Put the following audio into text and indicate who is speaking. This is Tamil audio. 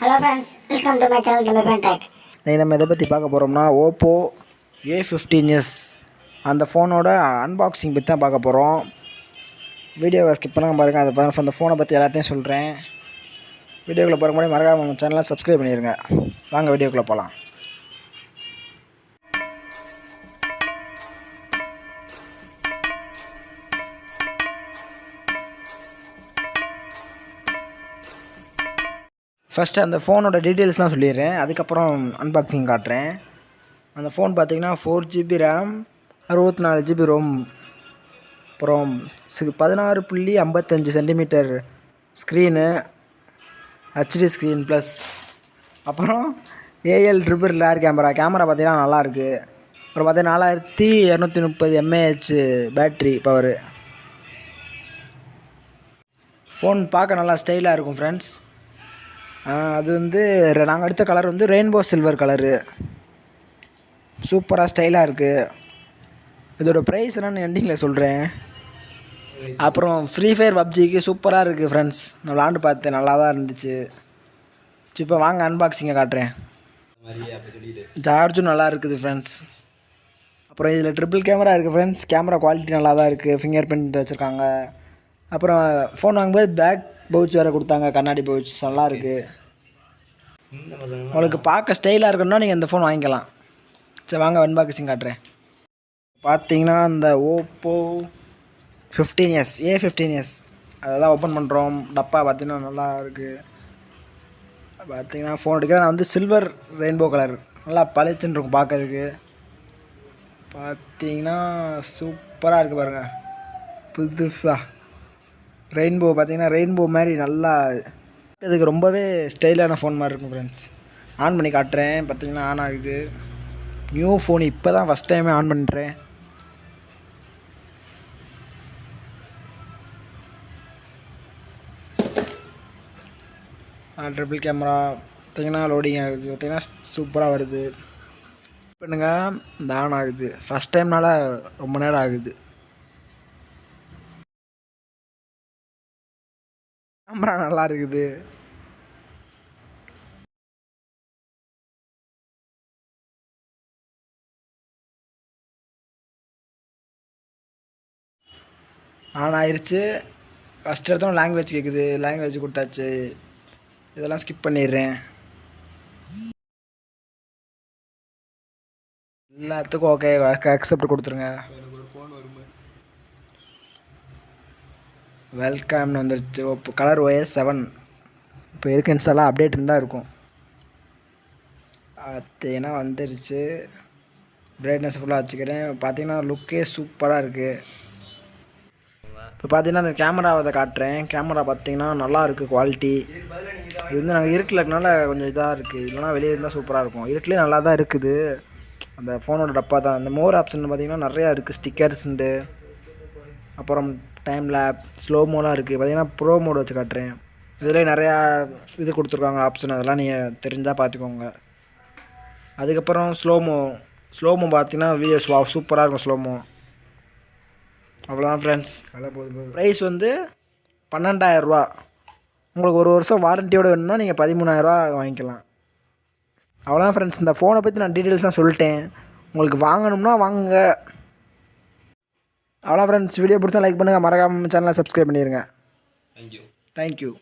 Speaker 1: Hello friends, welcome to my channel Gamer Tech.
Speaker 2: நம்ம எதை பற்றி பார்க்க போகிறோம்னா ஓப்போ a15s அந்த ஃபோனோட அன்பாக்சிங் பற்றி தான் பார்க்க போகிறோம். வீடியோவை ஸ்கிப் பண்ணாமல் பாருங்கள். அது அந்த ஃபோனை பற்றி எல்லாத்தையும் சொல்கிறேன். வீடியோக்குள்ளே போகிற முன்னாடி மறக்காம நம்ம சேனலை சப்ஸ்கிரைப் பண்ணிடுங்க. வாங்க வீடியோக்குள்ளே போகலாம். ஃபஸ்ட்டு அந்த ஃபோனோட டீட்டெயில்ஸ்லாம் சொல்லிடுறேன், அதுக்கப்புறம் அன்பாக்சிங் காட்டுறேன். அந்த ஃபோன் பார்த்திங்கன்னா 4GB ரேம் 64GB ரோம், அப்புறம் 16.55 centimetre screen, HD screen plus, அப்புறம் AL லேர் கேமரா பார்த்திங்கன்னா நல்லாயிருக்கு. அப்புறம் பார்த்தீங்கன்னா 4230 mAh பேட்ரி பவரு. ஃபோன் பார்க்க நல்லா ஸ்டைலாக இருக்கும் ஃப்ரெண்ட்ஸ். அது நாங்கள் எடுத்த கலர் ரெயின்போ சில்வர் கலரு, சூப்பராக ஸ்டைலாக இருக்குது. இதோட ப்ரைஸ் என்னன்னு எண்டிங்கில் சொல்கிறேன். அப்புறம் ஃப்ரீ ஃபயர் பப்ஜிக்கு சூப்பராக இருக்குது ஃப்ரெண்ட்ஸ். நான் விளாண்டு பார்த்தேன், நல்லா தான் இருந்துச்சு. இப்போ வாங்க அன்பாக்சிங்கை காட்டுறேன். சார்ஜும் நல்லா இருக்குது ஃப்ரெண்ட்ஸ். அப்புறம் இதில் ட்ரிபிள் கேமரா இருக்குது ஃப்ரெண்ட்ஸ். கேமரா குவாலிட்டி நல்லா தான் இருக்குது. ஃபிங்கர் பிரிண்ட் வச்சுருக்காங்க. அப்புறம் ஃபோன் வாங்கும்போது பேக் பவுச் வேறு கொடுத்தாங்க, கண்ணாடி பவுச். நல்லா இருக்குது. உங்களுக்கு பார்க்க ஸ்டைலாக இருக்கணும்னா நீங்கள் இந்த ஃபோன் வாங்கிக்கலாம். சரி வாங்க அன்பாக்சிங் காட்டுறேன். பார்த்தீங்கன்னா இந்த ஓப்போ 15s a15s அதை தான் ஓப்பன் பண்ணுறோம். டப்பா பார்த்தீங்கன்னா நல்லா இருக்குது. பார்த்தீங்கன்னா ஃபோன் எடுக்கிறேன். நான் சில்வர் ரெயின்போ கலர், நல்லா பளிச்சுன்னு இருக்கும் பார்க்கறதுக்கு. பார்த்தீங்கன்னா சூப்பராக இருக்குது பாருங்கள். புதுசாக ரெயின்போ பார்த்தீங்கன்னா ரெயின்போ மாதிரி நல்லா இதுக்கு ரொம்பவே ஸ்டைலான ஃபோன் மாதிரி இருக்கும் ஃப்ரெண்ட்ஸ். ஆன் பண்ணி காட்டுறேன். பார்த்தீங்கன்னா ஆன் ஆகுது. நியூ ஃபோன் இப்போ தான் ஃபஸ்ட் டைமே ஆன் பண்ணுறேன். ட்ரிபிள் கேமரா பார்த்தீங்கன்னா லோடிங் ஆகுது. பார்த்தீங்கன்னா சூப்பராக வருது. பண்ணுங்க இந்த ஆன் ஆகுது. ஃபஸ்ட் டைம்னால ரொம்ப நேரம் ஆகுது. கேமரா நல்லா இருக்குது. ஆன் ஆயிடுச்சு. ஃபஸ்ட் எடுத்தோம் லாங்குவேஜ் கேட்குது. லாங்குவேஜ் கொடுத்தாச்சு. இதெல்லாம் ஸ்கிப் பண்ணிடுறேன். எல்லாத்துக்கும் ஓகே அக்செப்ட் கொடுத்துருங்க. வெல்கம்னு வந்துடுச்சு. இப்போ கலர் OS7 இப்போ இருக்கு. இன்ஸ்டாலாம் அப்டேட் இருந்தால் இருக்கும். பார்த்தீங்கன்னா வந்துடுச்சு. பிரைட்னஸ் ஃபுல்லாக வச்சுக்கிறேன். பார்த்தீங்கன்னா லுக்கே சூப்பராக இருக்குது. இப்போ பார்த்தீங்கன்னா அந்த கேமராவை காட்டுறேன். கேமரா பார்த்தீங்கன்னா நல்லா இருக்குது குவாலிட்டி. இது நாங்கள் இருட்டில் இருக்கனால கொஞ்சம் இதாக இருக்குது. இல்லைனா வெளியே இருந்தால் சூப்பராக இருக்கும். இருட்டிலே நல்லா தான் இருக்குது. அந்த ஃபோனோட டப்பா தான். அந்த மோர் ஆப்ஷன் பார்த்திங்கன்னா நிறையா இருக்குது. ஸ்டிக்கர்ஸுண்டு, அப்புறம் டைம் லேப், ஸ்லோ மோலாம் இருக்குது. பார்த்திங்கன்னா ப்ரோ மோட் வச்சு காட்டுறேன். இதில் நிறையா இது கொடுத்துருக்காங்க ஆப்ஷன். அதெல்லாம் நீங்கள் தெரிஞ்சால் பார்த்துக்கோங்க. அதுக்கப்புறம் ஸ்லோமோ பார்த்திங்கன்னா வீடியோஸ் சூப்பராக இருக்கும் ஸ்லோமோ. அவ்வளோதான் ஃப்ரெண்ட்ஸ். ப்ரைஸ் 12,000 உங்களுக்கு 1 வருஷம் வாரண்ட்டியோடு வேணும்னா நீங்கள் 13,000 வாங்கிக்கலாம். அவ்வளோதான் ஃப்ரெண்ட்ஸ். இந்த ஃபோனை பற்றி நான் டீட்டெயில்ஸ் தான் சொல்லிட்டேன். உங்களுக்கு வாங்கணும்னா வாங்க. அவ்வளோ ஃப்ரெண்ட்ஸ். வீடியோ பிடிச்சா லைக் பண்ணுங்கள். மறக்காம சேனலை சப்ஸ்கிரைப் பண்ணிடுங்க. தேங்க்யூ.